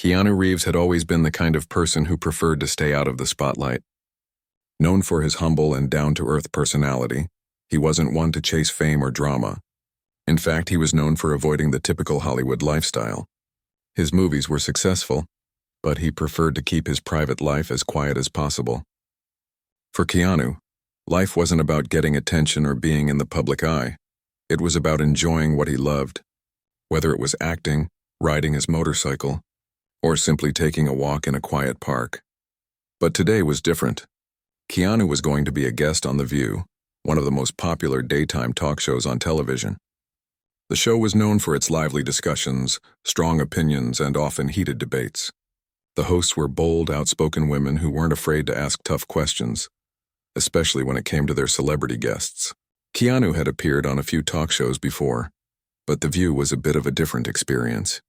Keanu Reeves had always been the kind of person who preferred to stay out of the spotlight. Known for his humble and down-to-earth personality, he wasn't one to chase fame or drama. In fact, he was known for avoiding the typical Hollywood lifestyle. His movies were successful, but he preferred to keep his private life as quiet as possible. For Keanu, life wasn't about getting attention or being in the public eye. It was about enjoying what he loved, whether it was acting, riding his motorcycle, or simply taking a walk in a quiet park. But today was different. Keanu was going to be a guest on The View, one of the most popular daytime talk shows on television. The show was known for its lively discussions, strong opinions, and often heated debates. The hosts were bold, outspoken women who weren't afraid to ask tough questions, especially when it came to their celebrity guests. Keanu had appeared on a few talk shows before, but The View was a bit of a different experience.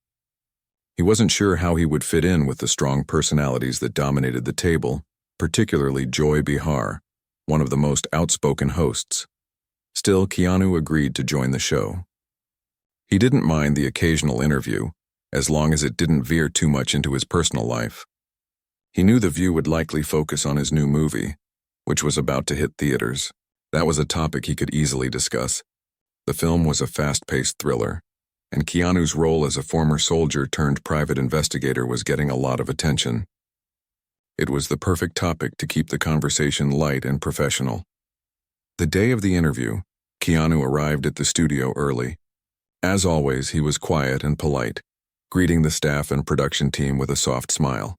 He wasn't sure how he would fit in with the strong personalities that dominated the table, particularly Behar, one of the most outspoken hosts. Still, Keanu agreed to join the show. He didn't mind the occasional interview, as long as it didn't veer too much into his personal life. He knew The View would likely focus on his new movie, which was about to hit theaters. That was a topic he could easily discuss. The film was a fast-paced thriller, and Keanu's role as a former soldier turned private investigator was getting a lot of attention. It was the perfect topic to keep the conversation light and professional. The day of the interview, Keanu arrived at the studio early. As always, he was quiet and polite, greeting the staff and production team with a soft smile.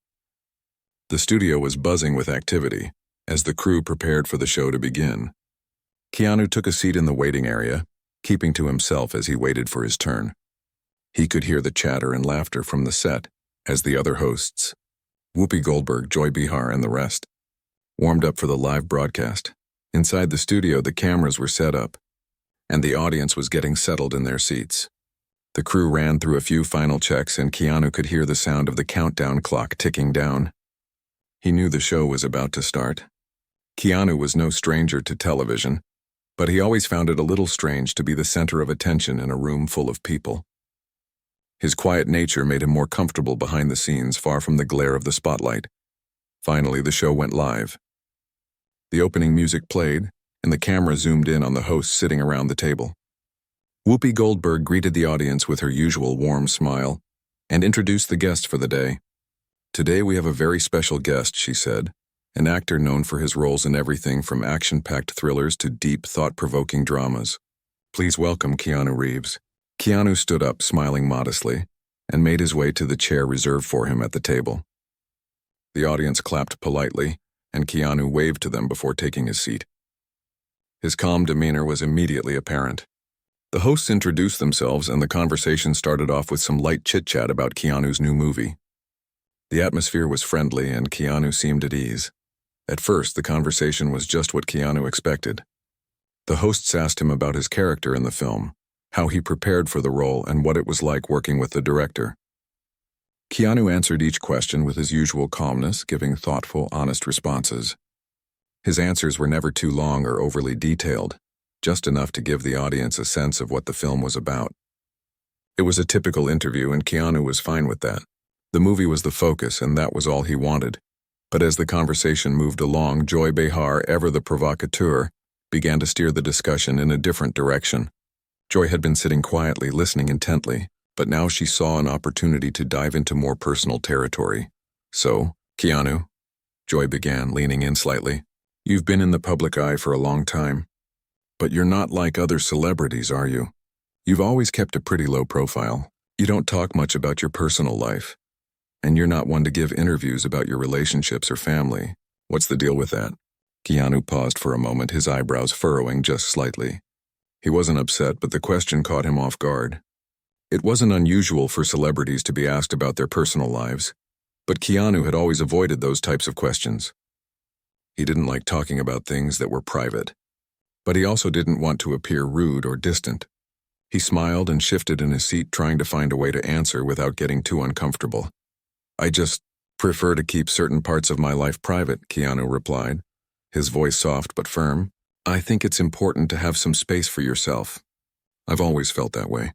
The studio was buzzing with activity as the crew prepared for the show to begin. Keanu took a seat in the waiting area, keeping to himself as he waited for his turn. He could hear the chatter and laughter from the set as the other hosts, Whoopi Goldberg, Behar, and the rest, warmed up for the live broadcast. Inside the studio, the cameras were set up, and the audience was getting settled in their seats. The crew ran through a few final checks, and Keanu could hear the sound of the countdown clock ticking down. He knew the show was about to start. Keanu was no stranger to television, but he always found it a little strange to be the center of attention in a room full of people. His quiet nature made him more comfortable behind the scenes, far from the glare of the spotlight. Finally, the show went live. The opening music played, and the camera zoomed in on the hosts sitting around the table. Whoopi Goldberg greeted the audience with her usual warm smile and introduced the guest for the day. "Today we have a very special guest," she said, an actor known for his roles in everything from action-packed thrillers to deep, thought-provoking dramas. "Please welcome Keanu Reeves." Keanu stood up, smiling modestly, and made his way to the chair reserved for him at the table. The audience clapped politely, and Keanu waved to them before taking his seat. His calm demeanor was immediately apparent. The hosts introduced themselves, and the conversation started off with some light chit-chat about Keanu's new movie. The atmosphere was friendly, and Keanu seemed at ease. At first, the conversation was just what Keanu expected. The hosts asked him about his character in the film, how he prepared for the role, and what it was like working with the director. Keanu answered each question with his usual calmness, giving thoughtful, honest responses. His answers were never too long or overly detailed, just enough to give the audience a sense of what the film was about. It was a typical interview, and Keanu was fine with that. The movie was the focus, and that was all he wanted. But as the conversation moved along, Behar, ever the provocateur, began to steer the discussion in a different direction. Joy had been sitting quietly, listening intently, but now she saw an opportunity to dive into more personal territory. "So, Keanu," Joy began, leaning in slightly, "you've been in the public eye for a long time. But you're not like other celebrities, are you? You've always kept a pretty low profile. You don't talk much about your personal life. And you're not one to give interviews about your relationships or family. What's the deal with that?" Keanu paused for a moment, his eyebrows furrowing just slightly. He wasn't upset, but the question caught him off guard. It wasn't unusual for celebrities to be asked about their personal lives, but Keanu had always avoided those types of questions. He didn't like talking about things that were private, but he also didn't want to appear rude or distant. He smiled and shifted in his seat, trying to find a way to answer without getting too uncomfortable. "I just prefer to keep certain parts of my life private," Keanu replied, his voice soft but firm. "I think it's important to have some space for yourself. I've always felt that way."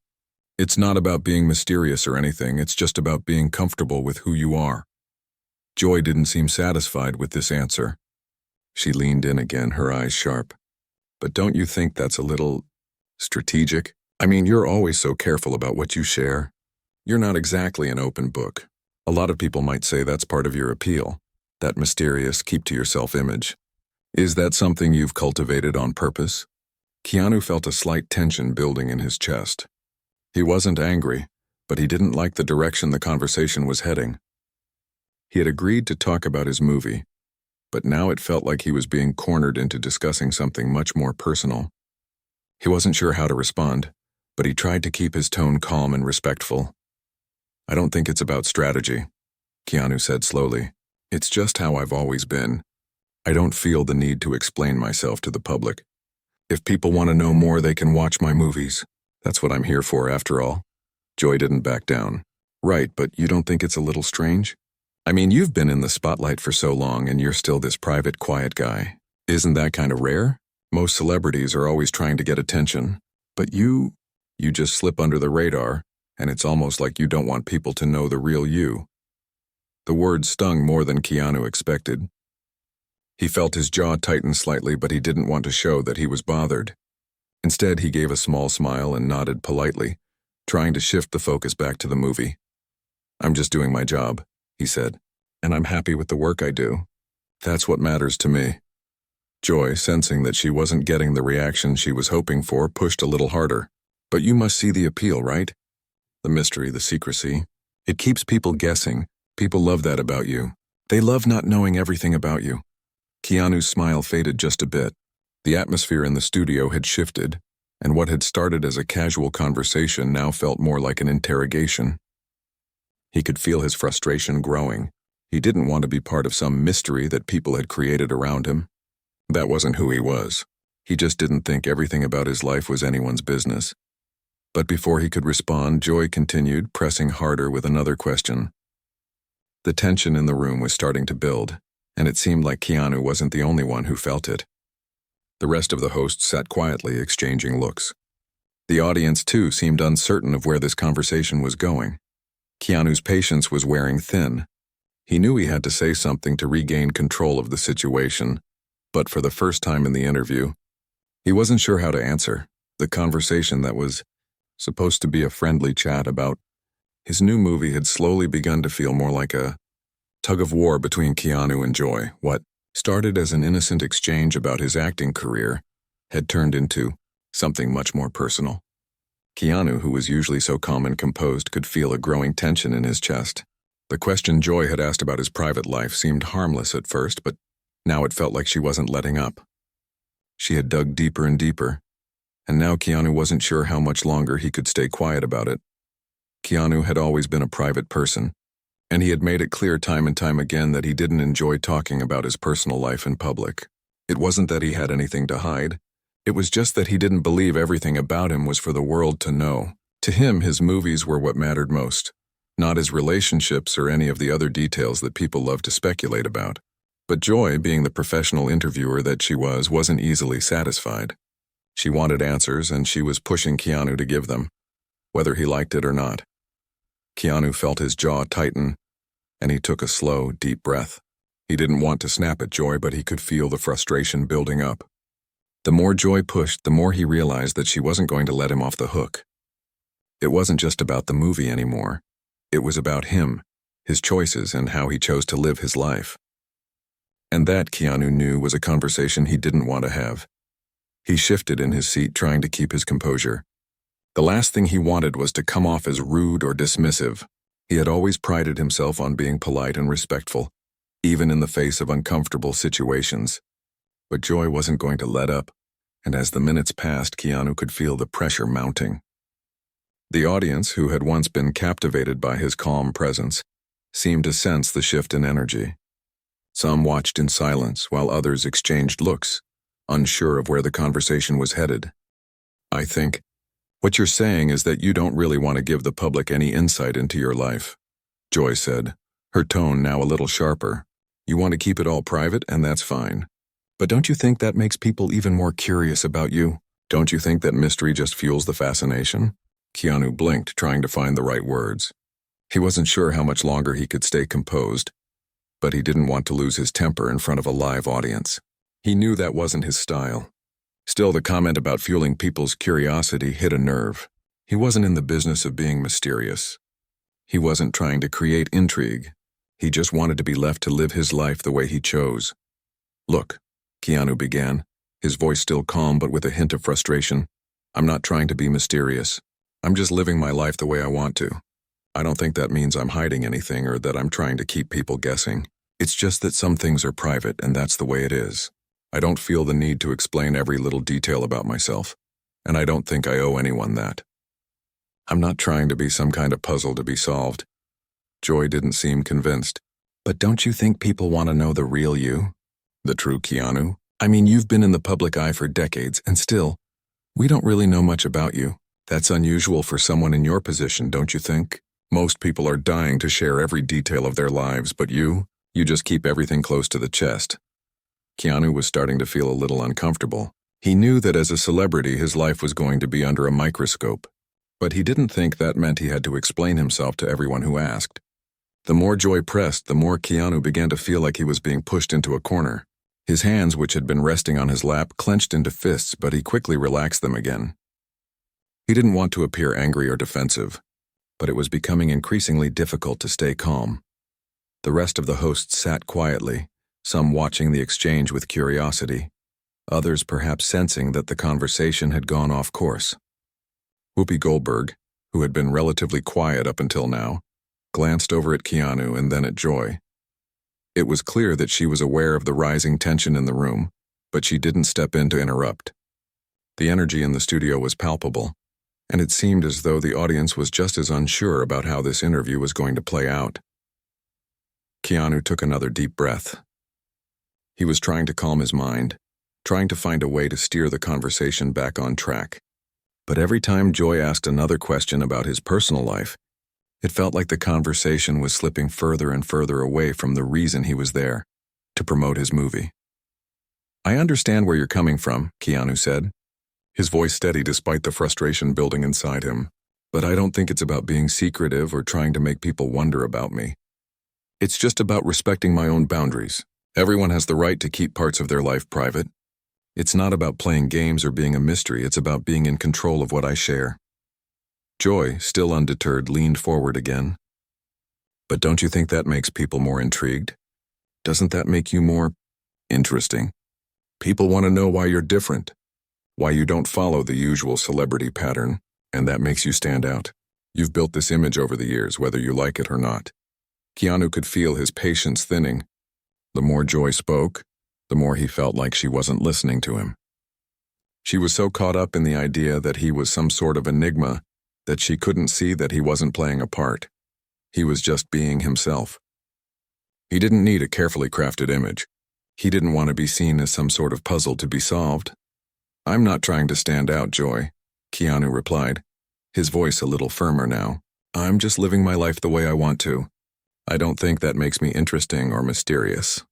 It's not about being mysterious or anything, it's just about being comfortable with who you are. Joy didn't seem satisfied with this answer. She leaned in again, her eyes sharp. But don't you think that's a little strategic? I mean, you're always so careful about what you share. You're not exactly an open book. A lot of people might say that's part of your appeal, that mysterious, keep-to-yourself image. Is that something you've cultivated on purpose? Keanu felt a slight tension building in his chest. He wasn't angry, but he didn't like the direction the conversation was heading. He had agreed to talk about his movie, but now it felt like he was being cornered into discussing something much more personal. He wasn't sure how to respond, but he tried to keep his tone calm and respectful. I don't think it's about strategy, Keanu said slowly. It's just how I've always been. I don't feel the need to explain myself to the public. If people want to know more, they can watch my movies. That's what I'm here for, after all. Joy didn't back down. Right, but you don't think it's a little strange? I mean, you've been in the spotlight for so long and you're still this private, quiet guy. Isn't that kind of rare? Most celebrities are always trying to get attention. But you just slip under the radar, and it's almost like you don't want people to know the real you. The words stung more than Keanu expected. He felt his jaw tighten slightly, but he didn't want to show that he was bothered. Instead, he gave a small smile and nodded politely, trying to shift the focus back to the movie. I'm just doing my job, he said, and I'm happy with the work I do. That's what matters to me. Joy, sensing that she wasn't getting the reaction she was hoping for, pushed a little harder. But you must see the appeal, right? The mystery, the secrecy. It keeps people guessing. People love that about you. They love not knowing everything about you. Keanu's smile faded just a bit. The atmosphere in the studio had shifted, and what had started as a casual conversation now felt more like an interrogation. He could feel his frustration growing. He didn't want to be part of some mystery that people had created around him. That wasn't who he was. He just didn't think everything about his life was anyone's business. But before he could respond, Joy continued, pressing harder with another question. The tension in the room was starting to build, and it seemed like Keanu wasn't the only one who felt it. The rest of the hosts sat quietly, exchanging looks. The audience, too, seemed uncertain of where this conversation was going. Keanu's patience was wearing thin. He knew he had to say something to regain control of the situation, but for the first time in the interview, he wasn't sure how to answer. The conversation that was supposed to be a friendly chat about his new movie had slowly begun to feel more like a tug-of-war between Keanu and Joy. What started as an innocent exchange about his acting career had turned into something much more personal. Keanu, who was usually so calm and composed, could feel a growing tension in his chest. The question Joy had asked about his private life seemed harmless at first, but now it felt like she wasn't letting up. She had dug deeper and deeper, and now Keanu wasn't sure how much longer he could stay quiet about it. Keanu had always been a private person, and he had made it clear time and time again that he didn't enjoy talking about his personal life in public. It wasn't that he had anything to hide. It was just that he didn't believe everything about him was for the world to know. To him, his movies were what mattered most, not his relationships or any of the other details that people love to speculate about. But Joy, being the professional interviewer that she was, wasn't easily satisfied. She wanted answers, and she was pushing Keanu to give them, whether he liked it or not. Keanu felt his jaw tighten, and he took a slow, deep breath. He didn't want to snap at Joy, but he could feel the frustration building up. The more Joy pushed, the more he realized that she wasn't going to let him off the hook. It wasn't just about the movie anymore. It was about him, his choices, and how he chose to live his life. And that, Keanu knew, was a conversation he didn't want to have. He shifted in his seat, trying to keep his composure. The last thing he wanted was to come off as rude or dismissive. He had always prided himself on being polite and respectful, even in the face of uncomfortable situations. But Joy wasn't going to let up, and as the minutes passed, Keanu could feel the pressure mounting. The audience, who had once been captivated by his calm presence, seemed to sense the shift in energy. Some watched in silence, while others exchanged looks, unsure of where the conversation was headed. I think what you're saying is that you don't really want to give the public any insight into your life, Joy said, her tone now a little sharper. You want to keep it all private, and that's fine. But don't you think that makes people even more curious about you? Don't you think that mystery just fuels the fascination? Keanu blinked, trying to find the right words. He wasn't sure how much longer he could stay composed, but he didn't want to lose his temper in front of a live audience. He knew that wasn't his style. Still, the comment about fueling people's curiosity hit a nerve. He wasn't in the business of being mysterious. He wasn't trying to create intrigue. He just wanted to be left to live his life the way he chose. "Look," Keanu began, his voice still calm but with a hint of frustration. "I'm not trying to be mysterious. I'm just living my life the way I want to. I don't think that means I'm hiding anything or that I'm trying to keep people guessing. It's just that some things are private, and that's the way it is. I don't feel the need to explain every little detail about myself, and I don't think I owe anyone that. I'm not trying to be some kind of puzzle to be solved." Joy didn't seem convinced. "But don't you think people want to know the real you? The true Keanu? I mean, you've been in the public eye for decades, and still, we don't really know much about you. That's unusual for someone in your position, don't you think? Most people are dying to share every detail of their lives, but you just keep everything close to the chest." Keanu was starting to feel a little uncomfortable. He knew that as a celebrity his life was going to be under a microscope, but he didn't think that meant he had to explain himself to everyone who asked. The more Joy pressed, the more Keanu began to feel like he was being pushed into a corner. His hands, which had been resting on his lap, clenched into fists, but he quickly relaxed them again. He didn't want to appear angry or defensive, but it was becoming increasingly difficult to stay calm. The rest of the hosts sat quietly, some watching the exchange with curiosity, others perhaps sensing that the conversation had gone off course. Whoopi Goldberg, who had been relatively quiet up until now, glanced over at Keanu and then at Joy. It was clear that she was aware of the rising tension in the room, but she didn't step in to interrupt. The energy in the studio was palpable, and it seemed as though the audience was just as unsure about how this interview was going to play out. Keanu took another deep breath. He was trying to calm his mind, trying to find a way to steer the conversation back on track. But every time Joy asked another question about his personal life, it felt like the conversation was slipping further and further away from the reason he was there, to promote his movie. "I understand where you're coming from," Keanu said, his voice steady despite the frustration building inside him. "But I don't think it's about being secretive or trying to make people wonder about me. It's just about respecting my own boundaries. Everyone has the right to keep parts of their life private. It's not about playing games or being a mystery, it's about being in control of what I share." Joy, still undeterred, leaned forward again. "But don't you think that makes people more intrigued? Doesn't that make you more interesting? People want to know why you're different, why you don't follow the usual celebrity pattern, and that makes you stand out. You've built this image over the years, whether you like it or not." Keanu could feel his patience thinning. The more Joy spoke, the more he felt like she wasn't listening to him. She was so caught up in the idea that he was some sort of enigma that she couldn't see that he wasn't playing a part. He was just being himself. He didn't need a carefully crafted image. He didn't want to be seen as some sort of puzzle to be solved. "I'm not trying to stand out, Joy," Keanu replied, his voice a little firmer now. "I'm just living my life the way I want to. I don't think that makes me interesting or mysterious.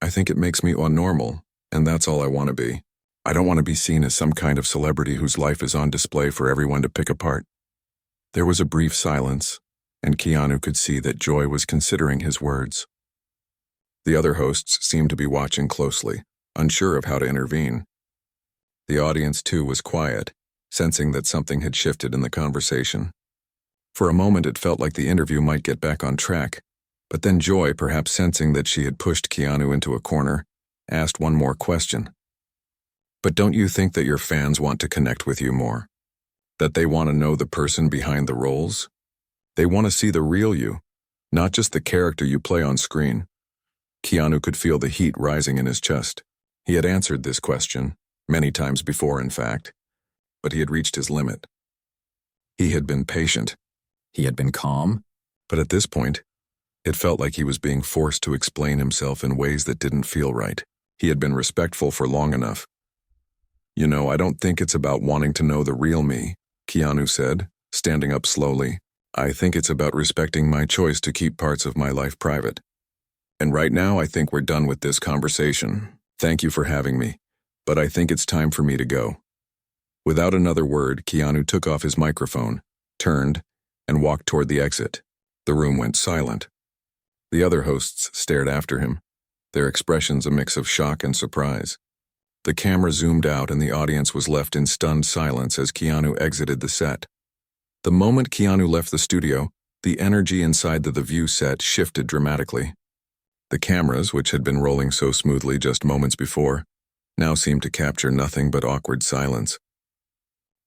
I think it makes me normal, and that's all I want to be. I don't want to be seen as some kind of celebrity whose life is on display for everyone to pick apart." There was a brief silence, and Keanu could see that Joy was considering his words. The other hosts seemed to be watching closely, unsure of how to intervene. The audience, too, was quiet, sensing that something had shifted in the conversation. For a moment it felt like the interview might get back on track, but then Joy, perhaps sensing that she had pushed Keanu into a corner, asked one more question. "But don't you think that your fans want to connect with you more? That they want to know the person behind the roles? They want to see the real you, not just the character you play on screen." Keanu could feel the heat rising in his chest. He had answered this question, many times before in fact, but he had reached his limit. He had been patient. He had been calm, but at this point, it felt like he was being forced to explain himself in ways that didn't feel right. He had been respectful for long enough. "You know, I don't think it's about wanting to know the real me," Keanu said, standing up slowly. "I think it's about respecting my choice to keep parts of my life private. And right now, I think we're done with this conversation. Thank you for having me, but I think it's time for me to go." Without another word, Keanu took off his microphone, turned, and walked toward the exit. The room went silent. The other hosts stared after him, their expressions a mix of shock and surprise. The camera zoomed out and the audience was left in stunned silence as Keanu exited the set. The moment Keanu left the studio, the energy inside the View set shifted dramatically. The cameras, which had been rolling so smoothly just moments before, now seemed to capture nothing but awkward silence.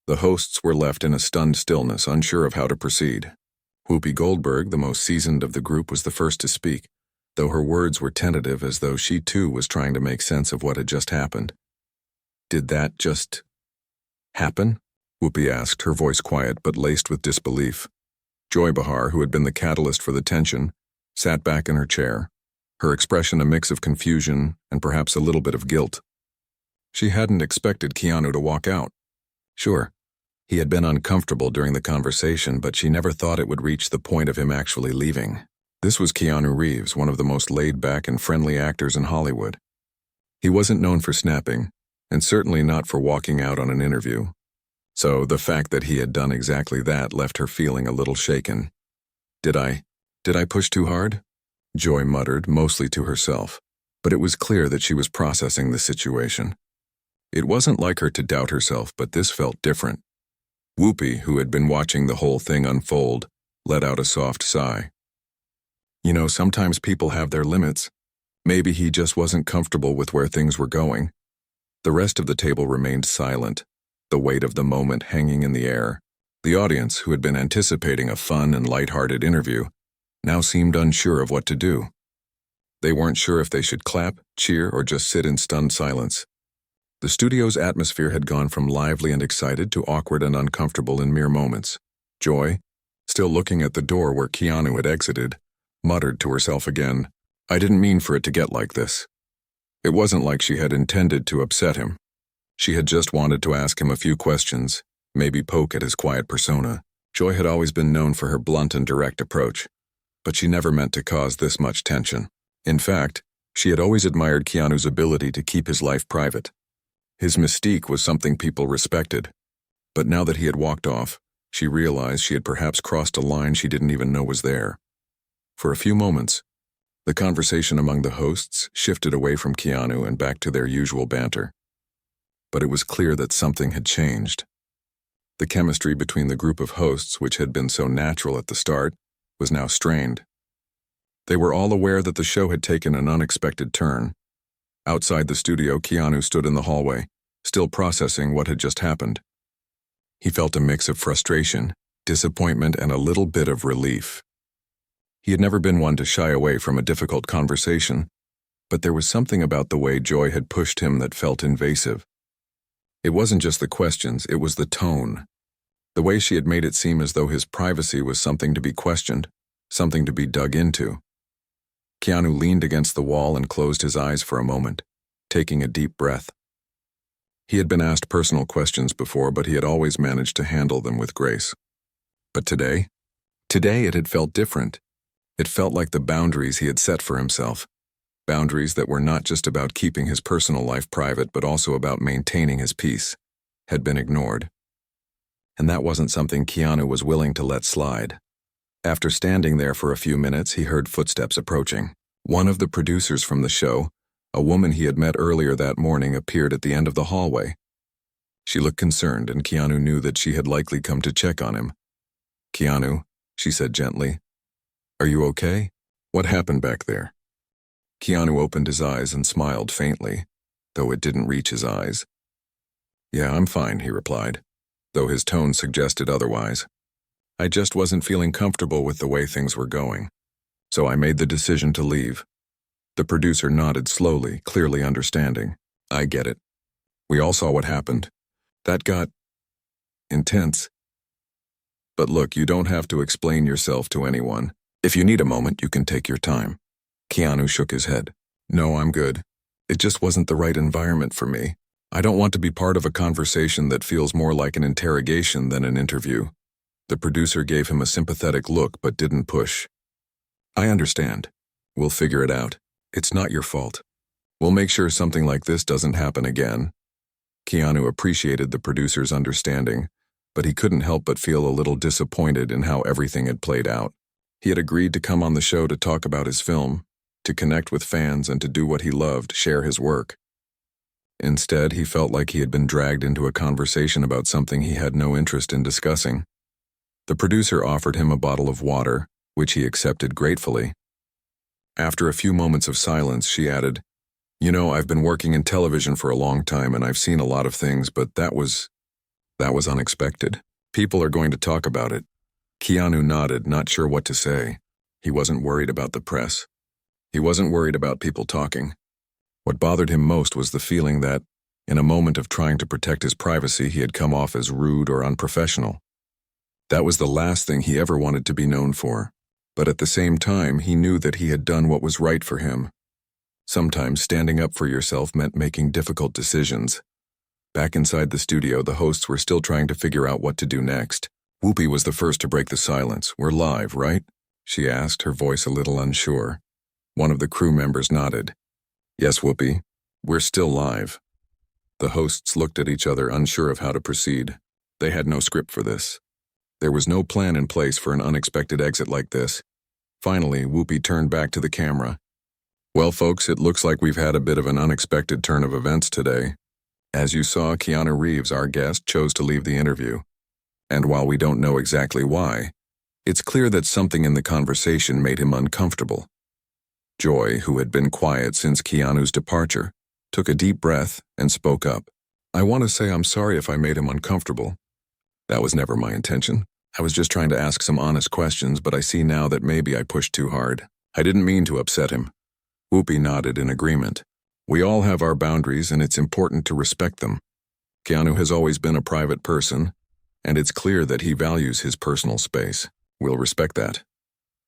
The hosts were left in a stunned stillness, unsure of how to proceed. Whoopi Goldberg, the most seasoned of the group, was the first to speak, though her words were tentative as though she too was trying to make sense of what had just happened. "Did that just happen?" Whoopi asked, her voice quiet but laced with disbelief. Joy Behar, who had been the catalyst for the tension, sat back in her chair, her expression a mix of confusion and perhaps a little bit of guilt. She hadn't expected Keanu to walk out. Sure, he had been uncomfortable during the conversation, but she never thought it would reach the point of him actually leaving. This was Keanu Reeves, one of the most laid-back and friendly actors in Hollywood. He wasn't known for snapping, and certainly not for walking out on an interview. So the fact that he had done exactly that left her feeling a little shaken. Did I push too hard?" Joy muttered, mostly to herself, but it was clear that she was processing the situation. It wasn't like her to doubt herself, but this felt different. Whoopi, who had been watching the whole thing unfold, let out a soft sigh. "You know, sometimes people have their limits. Maybe he just wasn't comfortable with where things were going." The rest of the table remained silent, the weight of the moment hanging in the air. The audience, who had been anticipating a fun and lighthearted interview, now seemed unsure of what to do. They weren't sure if they should clap, cheer, or just sit in stunned silence. The studio's atmosphere had gone from lively and excited to awkward and uncomfortable in mere moments. Joy, still looking at the door where Keanu had exited, muttered to herself again, "I didn't mean for it to get like this." It wasn't like she had intended to upset him. She had just wanted to ask him a few questions, maybe poke at his quiet persona. Joy had always been known for her blunt and direct approach, but she never meant to cause this much tension. In fact, she had always admired Keanu's ability to keep his life private. His mystique was something people respected, but now that he had walked off, she realized she had perhaps crossed a line she didn't even know was there. For a few moments, the conversation among the hosts shifted away from Keanu and back to their usual banter. But it was clear that something had changed. The chemistry between the group of hosts, which had been so natural at the start, was now strained. They were all aware that the show had taken an unexpected turn. Outside the studio, Keanu stood in the hallway, still processing what had just happened. He felt a mix of frustration, disappointment, and a little bit of relief. He had never been one to shy away from a difficult conversation, but there was something about the way Joy had pushed him that felt invasive. It wasn't just the questions, it was the tone. The way she had made it seem as though his privacy was something to be questioned, something to be dug into. Keanu leaned against the wall and closed his eyes for a moment, taking a deep breath. He had been asked personal questions before, but he had always managed to handle them with grace. But today it had felt different. It felt like the boundaries he had set for himself, boundaries that were not just about keeping his personal life private but also about maintaining his peace, had been ignored. And that wasn't something Keanu was willing to let slide. After standing there for a few minutes, he heard footsteps approaching. One of the producers from the show, a woman he had met earlier that morning, appeared at the end of the hallway. She looked concerned, and Keanu knew that she had likely come to check on him. "Keanu," she said gently, "are you okay? What happened back there?" Keanu opened his eyes and smiled faintly, though it didn't reach his eyes. "Yeah, I'm fine," he replied, though his tone suggested otherwise. "I just wasn't feeling comfortable with the way things were going, so I made the decision to leave." The producer nodded slowly, clearly understanding. "I get it. We all saw what happened. That got intense. But look, you don't have to explain yourself to anyone. If you need a moment, you can take your time." Keanu shook his head. "No, I'm good. It just wasn't the right environment for me. I don't want to be part of a conversation that feels more like an interrogation than an interview." The producer gave him a sympathetic look but didn't push. "I understand. We'll figure it out. It's not your fault. We'll make sure something like this doesn't happen again." Keanu appreciated the producer's understanding, but he couldn't help but feel a little disappointed in how everything had played out. He had agreed to come on the show to talk about his film, to connect with fans and to do what he loved, share his work. Instead, he felt like he had been dragged into a conversation about something he had no interest in discussing. The producer offered him a bottle of water, which he accepted gratefully. After a few moments of silence, she added, "You know, I've been working in television for a long time and I've seen a lot of things, but that was unexpected. People are going to talk about it." Keanu nodded, not sure what to say. He wasn't worried about the press. He wasn't worried about people talking. What bothered him most was the feeling that, in a moment of trying to protect his privacy, he had come off as rude or unprofessional. That was the last thing he ever wanted to be known for. But at the same time, he knew that he had done what was right for him. Sometimes standing up for yourself meant making difficult decisions. Back inside the studio, the hosts were still trying to figure out what to do next. Whoopi was the first to break the silence. "We're live, right?" she asked, her voice a little unsure. One of the crew members nodded. "Yes, Whoopi, we're still live." The hosts looked at each other, unsure of how to proceed. They had no script for this. There was no plan in place for an unexpected exit like this. Finally, Whoopi turned back to the camera. "Well, folks, it looks like we've had a bit of an unexpected turn of events today. As you saw, Keanu Reeves, our guest, chose to leave the interview. And while we don't know exactly why, it's clear that something in the conversation made him uncomfortable." Joy, who had been quiet since Keanu's departure, took a deep breath and spoke up. "I want to say I'm sorry if I made him uncomfortable. That was never my intention. I was just trying to ask some honest questions, but I see now that maybe I pushed too hard. I didn't mean to upset him." Whoopi nodded in agreement. "We all have our boundaries, and it's important to respect them. Keanu has always been a private person, and it's clear that he values his personal space. We'll respect that."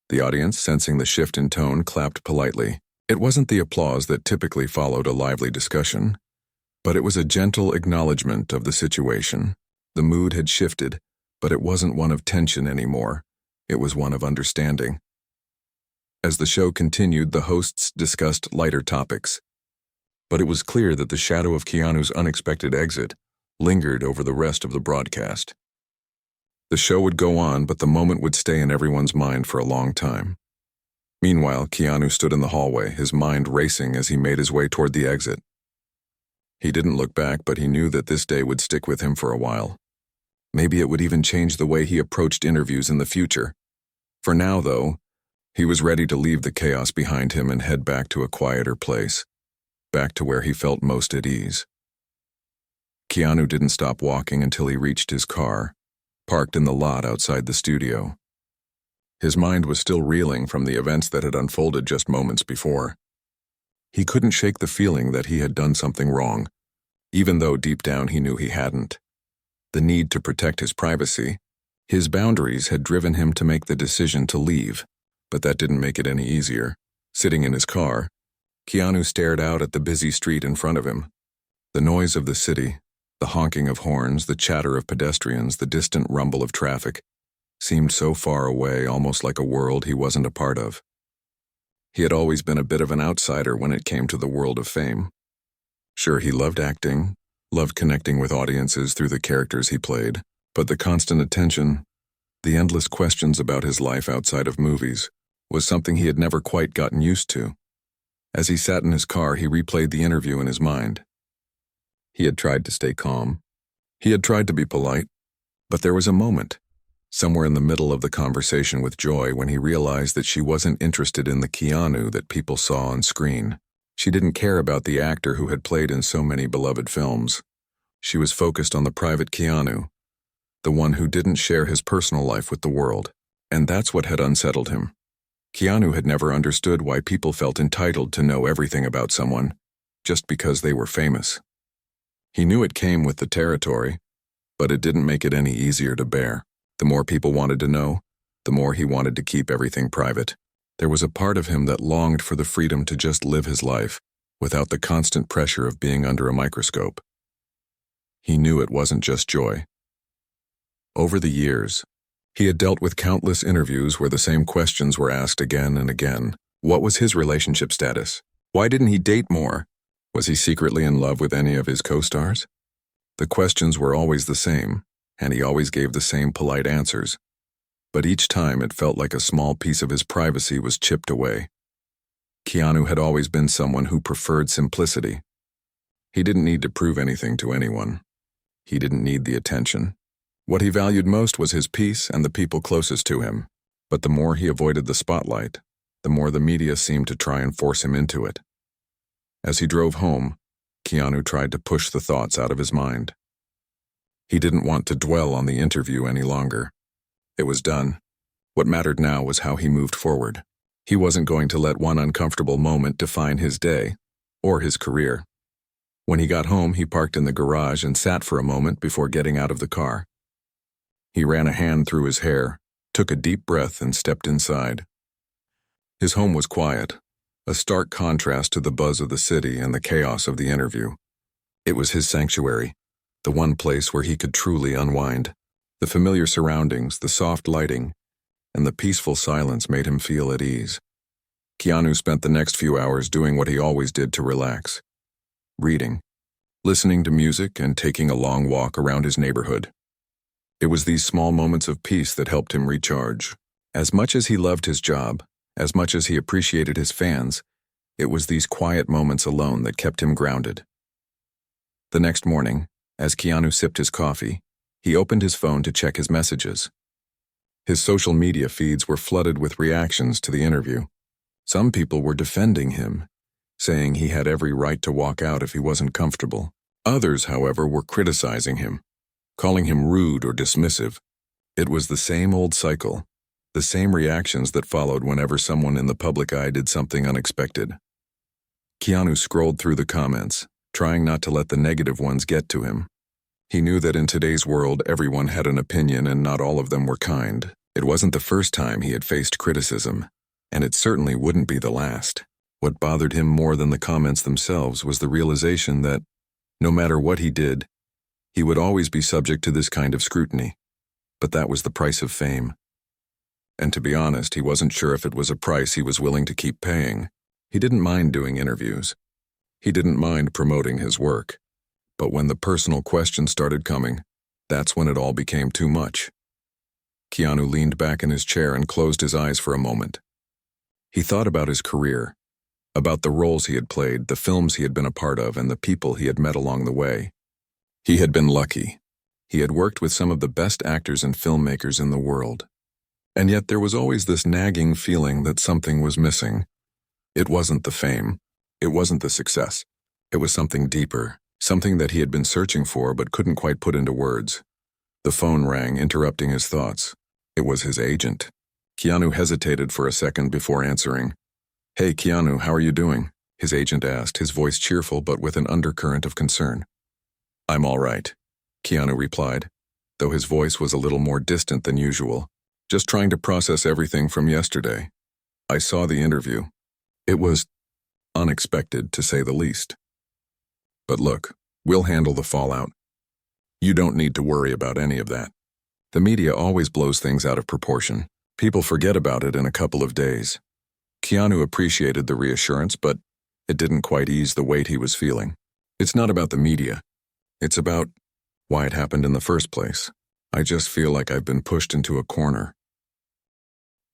The audience, sensing the shift in tone, clapped politely. It wasn't the applause that typically followed a lively discussion, but it was a gentle acknowledgement of the situation. The mood had shifted, but it wasn't one of tension anymore. It was one of understanding. As the show continued, the hosts discussed lighter topics. But it was clear that the shadow of Keanu's unexpected exit lingered over the rest of the broadcast. The show would go on, but the moment would stay in everyone's mind for a long time. Meanwhile, Keanu stood in the hallway, his mind racing as he made his way toward the exit. He didn't look back, but he knew that this day would stick with him for a while. Maybe it would even change the way he approached interviews in the future. For now, though, he was ready to leave the chaos behind him and head back to a quieter place, back to where he felt most at ease. Keanu didn't stop walking until he reached his car, parked in the lot outside the studio. His mind was still reeling from the events that had unfolded just moments before. He couldn't shake the feeling that he had done something wrong, even though deep down he knew he hadn't. The need to protect his privacy, his boundaries had driven him to make the decision to leave, but that didn't make it any easier. Sitting in his car, Keanu stared out at the busy street in front of him. The noise of the city, the honking of horns, the chatter of pedestrians, the distant rumble of traffic, seemed so far away, almost like a world he wasn't a part of. He had always been a bit of an outsider when it came to the world of fame. Sure, he loved acting, loved connecting with audiences through the characters he played, but the constant attention, the endless questions about his life outside of movies, was something he had never quite gotten used to. As he sat in his car, he replayed the interview in his mind. He had tried to stay calm. He had tried to be polite, but there was a moment, somewhere in the middle of the conversation with Joy, when he realized that she wasn't interested in the Keanu that people saw on screen. She didn't care about the actor who had played in so many beloved films. She was focused on the private Keanu, the one who didn't share his personal life with the world. And that's what had unsettled him. Keanu had never understood why people felt entitled to know everything about someone, just because they were famous. He knew it came with the territory, but it didn't make it any easier to bear. The more people wanted to know, the more he wanted to keep everything private. There was a part of him that longed for the freedom to just live his life, without the constant pressure of being under a microscope. He knew it wasn't just Joy. Over the years, he had dealt with countless interviews where the same questions were asked again and again. What was his relationship status? Why didn't he date more? Was he secretly in love with any of his co-stars? The questions were always the same, and he always gave the same polite answers. But each time it felt like a small piece of his privacy was chipped away. Keanu had always been someone who preferred simplicity. He didn't need to prove anything to anyone. He didn't need the attention. What he valued most was his peace and the people closest to him. But the more he avoided the spotlight, the more the media seemed to try and force him into it. As he drove home, Keanu tried to push the thoughts out of his mind. He didn't want to dwell on the interview any longer. It was done. What mattered now was how he moved forward. He wasn't going to let one uncomfortable moment define his day or his career. When he got home, he parked in the garage and sat for a moment before getting out of the car. He ran a hand through his hair, took a deep breath, and stepped inside. His home was quiet, a stark contrast to the buzz of the city and the chaos of the interview. It was his sanctuary, the one place where he could truly unwind. The familiar surroundings, the soft lighting, and the peaceful silence made him feel at ease. Keanu spent the next few hours doing what he always did to relax: reading, listening to music, and taking a long walk around his neighborhood. It was these small moments of peace that helped him recharge. As much as he loved his job, as much as he appreciated his fans, it was these quiet moments alone that kept him grounded. The next morning, as Keanu sipped his coffee, he opened his phone to check his messages. His social media feeds were flooded with reactions to the interview. Some people were defending him, saying he had every right to walk out if he wasn't comfortable. Others, however, were criticizing him, calling him rude or dismissive. It was the same old cycle, the same reactions that followed whenever someone in the public eye did something unexpected. Keanu scrolled through the comments, trying not to let the negative ones get to him. He knew that in today's world everyone had an opinion and not all of them were kind. It wasn't the first time he had faced criticism, and it certainly wouldn't be the last. What bothered him more than the comments themselves was the realization that, no matter what he did, he would always be subject to this kind of scrutiny. But that was the price of fame. And to be honest, he wasn't sure if it was a price he was willing to keep paying. He didn't mind doing interviews. He didn't mind promoting his work. But when the personal questions started coming, that's when it all became too much. Keanu leaned back in his chair and closed his eyes for a moment. He thought about his career, about the roles he had played, the films he had been a part of, and the people he had met along the way. He had been lucky. He had worked with some of the best actors and filmmakers in the world. And yet there was always this nagging feeling that something was missing. It wasn't the fame. It wasn't the success. It was something deeper, something that he had been searching for but couldn't quite put into words. The phone rang, interrupting his thoughts. It was his agent. Keanu hesitated for a second before answering. "Hey, Keanu, how are you doing?" his agent asked, his voice cheerful but with an undercurrent of concern. "I'm all right," Keanu replied, though his voice was a little more distant than usual. "Just trying to process everything from yesterday. I saw the interview. It was unexpected, to say the least. But look, we'll handle the fallout. You don't need to worry about any of that. The media always blows things out of proportion. People forget about it in a couple of days." Keanu appreciated the reassurance, but it didn't quite ease the weight he was feeling. "It's not about the media. It's about why it happened in the first place. I just feel like I've been pushed into a corner."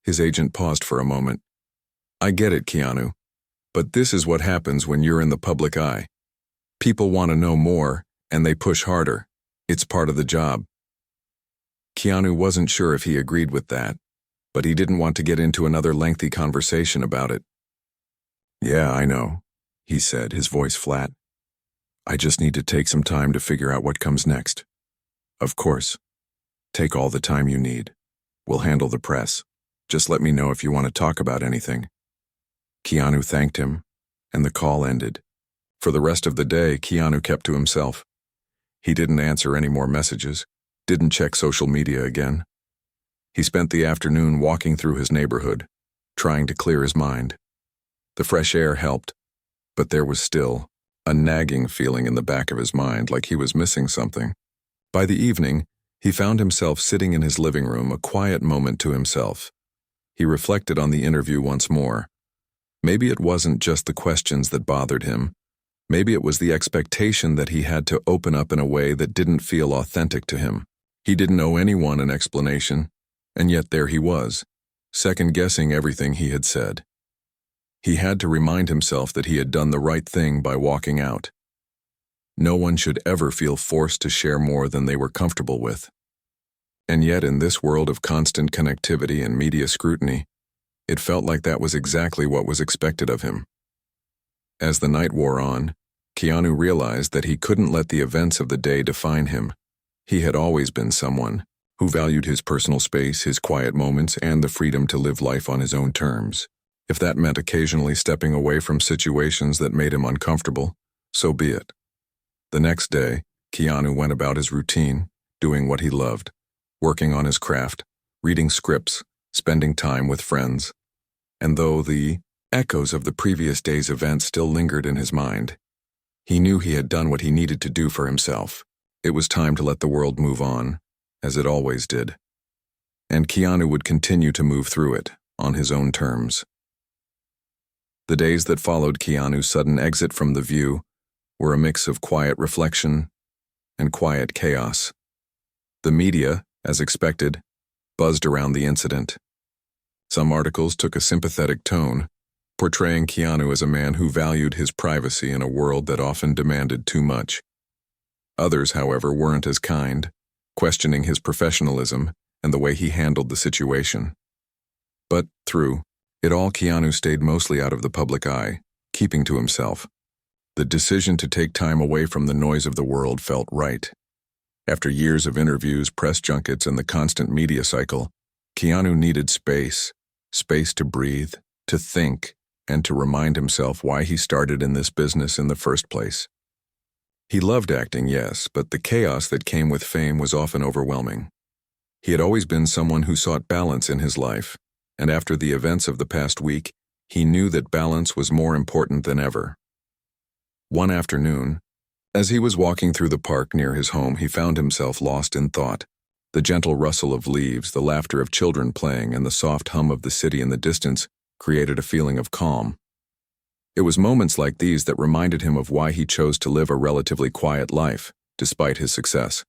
His agent paused for a moment. "I get it, Keanu, but this is what happens when you're in the public eye. People want to know more, and they push harder. It's part of the job." Keanu wasn't sure if he agreed with that, but he didn't want to get into another lengthy conversation about it. "Yeah, I know," he said, his voice flat. "I just need to take some time to figure out what comes next." "Of course. Take all the time you need. We'll handle the press. Just let me know if you want to talk about anything." Keanu thanked him, and the call ended. For the rest of the day, Keanu kept to himself. He didn't answer any more messages, didn't check social media again. He spent the afternoon walking through his neighborhood, trying to clear his mind. The fresh air helped, but there was still a nagging feeling in the back of his mind, like he was missing something. By the evening, he found himself sitting in his living room, a quiet moment to himself. He reflected on the interview once more. Maybe it wasn't just the questions that bothered him. Maybe it was the expectation that he had to open up in a way that didn't feel authentic to him. He didn't owe anyone an explanation, and yet there he was, second-guessing everything he had said. He had to remind himself that he had done the right thing by walking out. No one should ever feel forced to share more than they were comfortable with. And yet, in this world of constant connectivity and media scrutiny, it felt like that was exactly what was expected of him. As the night wore on, Keanu realized that he couldn't let the events of the day define him. He had always been someone who valued his personal space, his quiet moments, and the freedom to live life on his own terms. If that meant occasionally stepping away from situations that made him uncomfortable, so be it. The next day, Keanu went about his routine, doing what he loved, working on his craft, reading scripts, spending time with friends. And though the echoes of the previous day's events still lingered in his mind, he knew he had done what he needed to do for himself. It was time to let the world move on, as it always did. And Keanu would continue to move through it, on his own terms. The days that followed Keanu's sudden exit from the View were a mix of quiet reflection and quiet chaos. The media, as expected, buzzed around the incident. Some articles took a sympathetic tone, portraying Keanu as a man who valued his privacy in a world that often demanded too much. Others, however, weren't as kind, questioning his professionalism and the way he handled the situation. But through it all, Keanu stayed mostly out of the public eye, keeping to himself. The decision to take time away from the noise of the world felt right. After years of interviews, press junkets, and the constant media cycle, Keanu needed space to breathe, to think, and to remind himself why he started in this business in the first place. He loved acting, yes, but the chaos that came with fame was often overwhelming. He had always been someone who sought balance in his life, and after the events of the past week, he knew that balance was more important than ever. One afternoon, as he was walking through the park near his home, he found himself lost in thought. The gentle rustle of leaves, the laughter of children playing, and the soft hum of the city in the distance created a feeling of calm. It was moments like these that reminded him of why he chose to live a relatively quiet life, despite his success.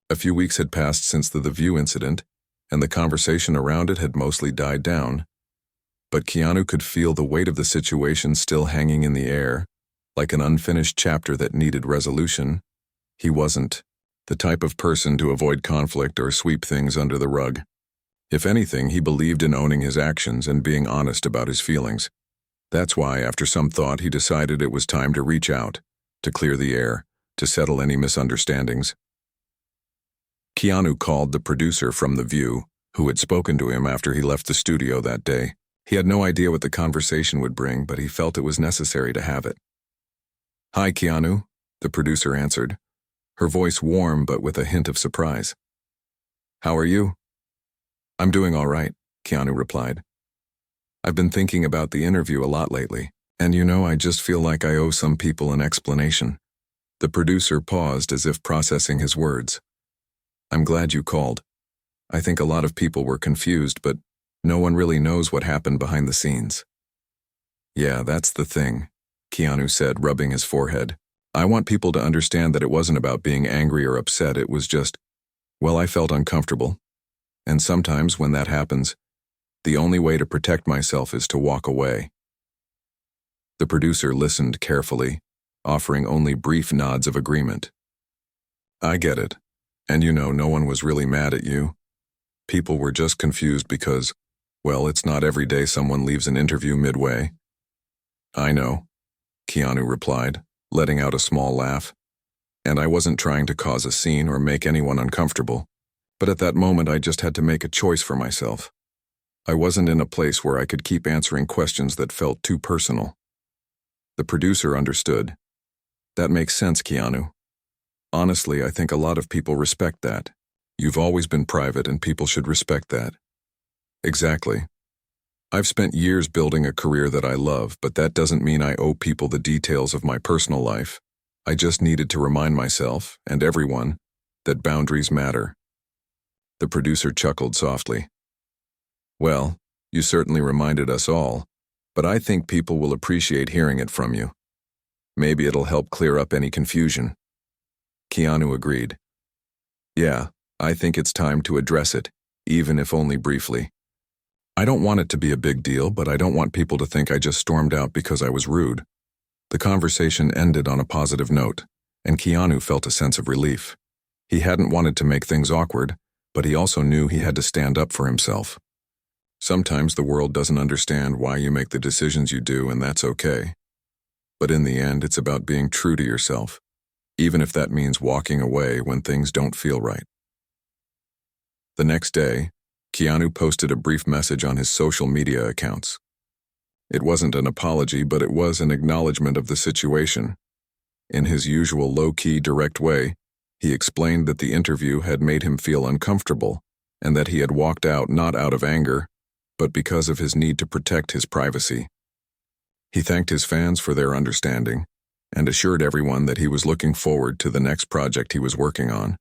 A few weeks had passed since the View incident, and the conversation around it had mostly died down. But Keanu could feel the weight of the situation still hanging in the air, like an unfinished chapter that needed resolution. He wasn't the type of person to avoid conflict or sweep things under the rug. If anything, he believed in owning his actions and being honest about his feelings. That's why, after some thought, he decided it was time to reach out, to clear the air, to settle any misunderstandings. Keanu called the producer from The View, who had spoken to him after he left the studio that day. He had no idea what the conversation would bring, but he felt it was necessary to have it. "Hi, Keanu," the producer answered, her voice warm but with a hint of surprise. "How are you?" "I'm doing all right," Keanu replied. "I've been thinking about the interview a lot lately, and I just feel like I owe some people an explanation." The producer paused as if processing his words. "I'm glad you called. I think a lot of people were confused, but no one really knows what happened behind the scenes." "Yeah, that's the thing," Keanu said, rubbing his forehead. "I want people to understand that it wasn't about being angry or upset. It was just, well, I felt uncomfortable. And sometimes when that happens, the only way to protect myself is to walk away." The producer listened carefully, offering only brief nods of agreement. "I get it. And no one was really mad at you. People were just confused because, well, it's not every day someone leaves an interview midway." "I know," Keanu replied, letting out a small laugh. "And I wasn't trying to cause a scene or make anyone uncomfortable. But at that moment, I just had to make a choice for myself. I wasn't in a place where I could keep answering questions that felt too personal." The producer understood. "That makes sense, Keanu. Honestly, I think a lot of people respect that. You've always been private and people should respect that." "Exactly. I've spent years building a career that I love, but that doesn't mean I owe people the details of my personal life. I just needed to remind myself, and everyone, that boundaries matter." The producer chuckled softly. "Well, you certainly reminded us all, but I think people will appreciate hearing it from you. Maybe it'll help clear up any confusion." Keanu agreed. "Yeah, I think it's time to address it, even if only briefly. I don't want it to be a big deal, but I don't want people to think I just stormed out because I was rude." The conversation ended on a positive note, and Keanu felt a sense of relief. He hadn't wanted to make things awkward, but he also knew he had to stand up for himself. Sometimes the world doesn't understand why you make the decisions you do, and that's okay. But in the end, it's about being true to yourself, even if that means walking away when things don't feel right. The next day, Keanu posted a brief message on his social media accounts. It wasn't an apology, but it was an acknowledgement of the situation. In his usual low-key, direct way, he explained that the interview had made him feel uncomfortable and that he had walked out not out of anger, but because of his need to protect his privacy. He thanked his fans for their understanding and assured everyone that he was looking forward to the next project he was working on.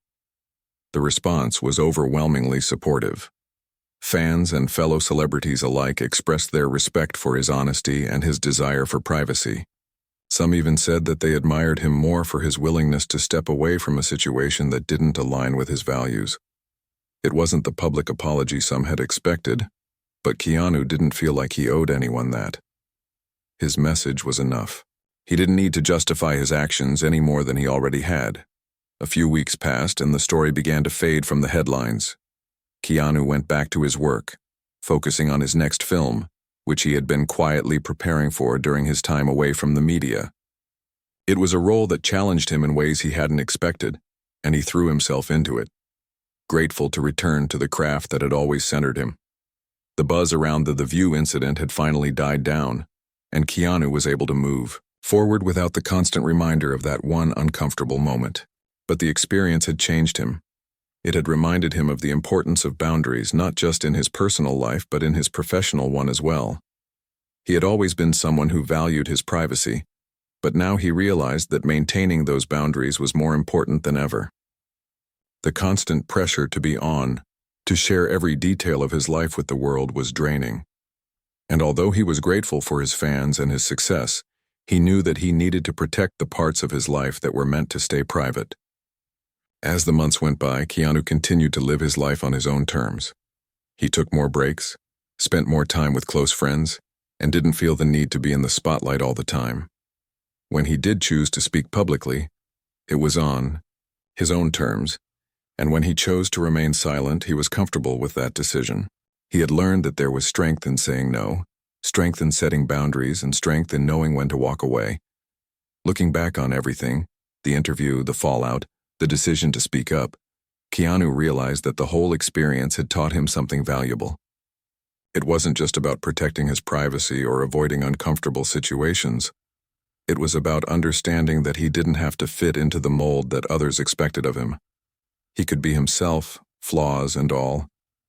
The response was overwhelmingly supportive. Fans and fellow celebrities alike expressed their respect for his honesty and his desire for privacy. Some even said that they admired him more for his willingness to step away from a situation that didn't align with his values. It wasn't the public apology some had expected, but Keanu didn't feel like he owed anyone that. His message was enough. He didn't need to justify his actions any more than he already had. A few weeks passed and the story began to fade from the headlines. Keanu went back to his work, focusing on his next film, which he had been quietly preparing for during his time away from the media. It was a role that challenged him in ways he hadn't expected, and he threw himself into it, grateful to return to the craft that had always centered him. The buzz around the View incident had finally died down, and Keanu was able to move forward without the constant reminder of that one uncomfortable moment. But the experience had changed him. It had reminded him of the importance of boundaries, not just in his personal life, but in his professional one as well. He had always been someone who valued his privacy, but now he realized that maintaining those boundaries was more important than ever. The constant pressure to be on, to share every detail of his life with the world, was draining. And although he was grateful for his fans and his success, he knew that he needed to protect the parts of his life that were meant to stay private. As the months went by, Keanu continued to live his life on his own terms. He took more breaks, spent more time with close friends, and didn't feel the need to be in the spotlight all the time. When he did choose to speak publicly, it was on his own terms, and when he chose to remain silent, he was comfortable with that decision. He had learned that there was strength in saying no, strength in setting boundaries, and strength in knowing when to walk away. Looking back on everything, the interview, the fallout, the decision to speak up, Keanu realized that the whole experience had taught him something valuable. It wasn't just about protecting his privacy or avoiding uncomfortable situations. It was about understanding that he didn't have to fit into the mold that others expected of him. He could be himself, flaws and all,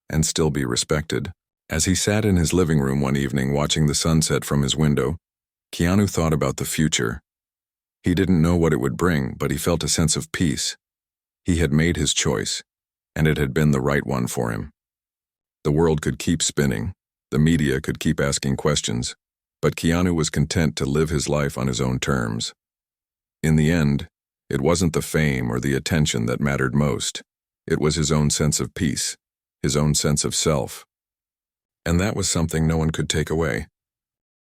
and still be respected. As he sat in his living room one evening watching the sunset from his window, Keanu thought about the future. He didn't know what it would bring, but he felt a sense of peace. He had made his choice, and it had been the right one for him. The world could keep spinning, the media could keep asking questions, but Keanu was content to live his life on his own terms. In the end, it wasn't the fame or the attention that mattered most. It was his own sense of peace, his own sense of self. And that was something no one could take away.